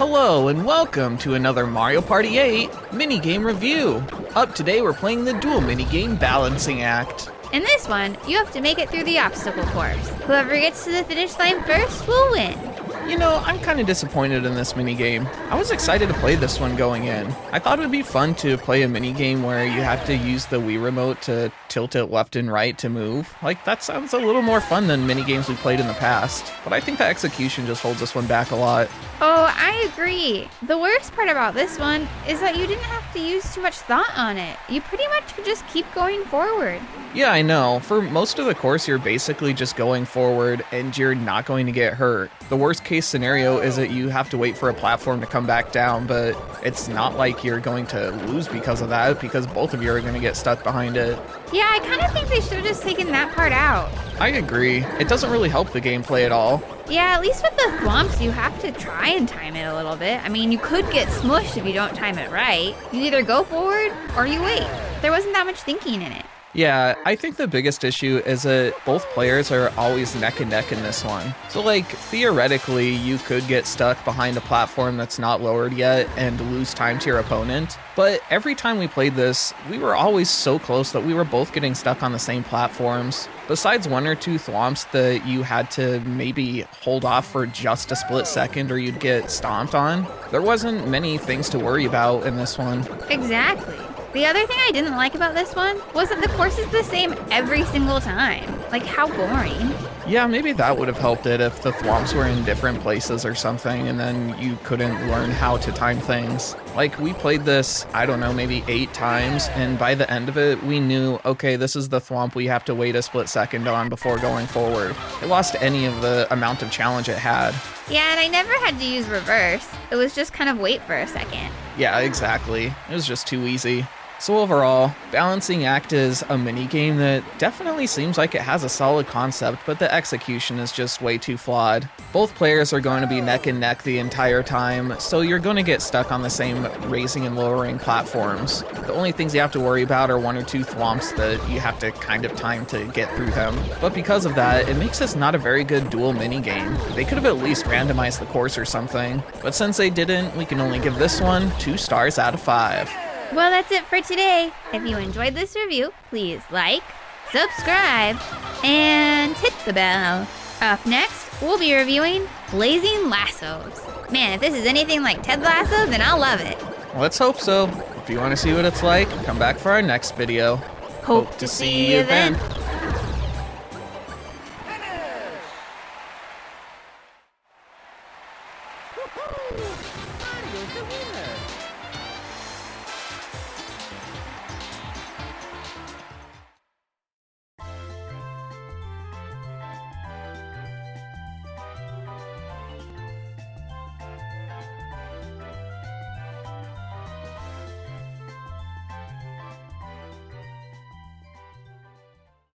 Hello and welcome to another Mario Party 8 minigame review. Up today we're playing the duel minigame Balancing Act. In this one, you have to make it through the obstacle course. Whoever gets to the finish line first will win. You know, I'm kind of disappointed in this minigame. I was excited to play this one going in. I thought it would be fun to play a minigame where you have to use the Wii remote to tilt it left and right to move. Like, that sounds a little more fun than minigames we played in the past. But I think the execution just holds this one back a lot. Oh, I agree. The worst part about this one is that you didn't have to use too much thought on it. You pretty much could just keep going forward. Yeah, I know. For most of the course, you're basically just going forward and you're not going to get hurt. The worst case scenario is that you have to wait for a platform to come back down, but it's not like you're going to lose because of that, because both of you are going to get stuck behind it. Yeah, I kind of think they should have just taken that part out. I agree. It doesn't really help the gameplay at all. Yeah, at least with the thwomps, you have to try and time it a little bit. I mean, you could get smushed if you don't time it right. You either go forward or you wait. There wasn't that much thinking in it. Yeah, I think the biggest issue is that both players are always neck and neck in this one. So like, theoretically, you could get stuck behind a platform that's not lowered yet and lose time to your opponent. But every time we played this, we were always so close that we were both getting stuck on the same platforms. Besides one or two thwomps that you had to maybe hold off for just a split second or you'd get stomped on, there wasn't many things to worry about in this one. Exactly. The other thing I didn't like about this one was that the course is the same every single time. Like, how boring. Yeah, maybe that would have helped it if the thwomps were in different places or something and then you couldn't learn how to time things. Like, we played this, I don't know, maybe 8 times, and by the end of it, we knew, okay, this is the thwomp we have to wait a split second on before going forward. It lost any of the amount of challenge it had. Yeah, and I never had to use reverse. It was just kind of wait for a second. Yeah, exactly. It was just too easy. So overall, Balancing Act is a minigame that definitely seems like it has a solid concept, but the execution is just way too flawed. Both players are going to be neck and neck the entire time, so you're going to get stuck on the same raising and lowering platforms. The only things you have to worry about are one or two thwomps that you have to kind of time to get through them. But because of that, it makes this not a very good duel minigame. They could have at least randomized the course or something, but since they didn't, we can only give this one 2 stars out of 5. Well, that's it for today. If you enjoyed this review, please like, subscribe, and hit the bell. Up next, we'll be reviewing Blazing Lassos. Man, if this is anything like Ted Lasso, then I'll love it. Let's hope so. If you want to see what it's like, come back for our next video. Hope to see you then.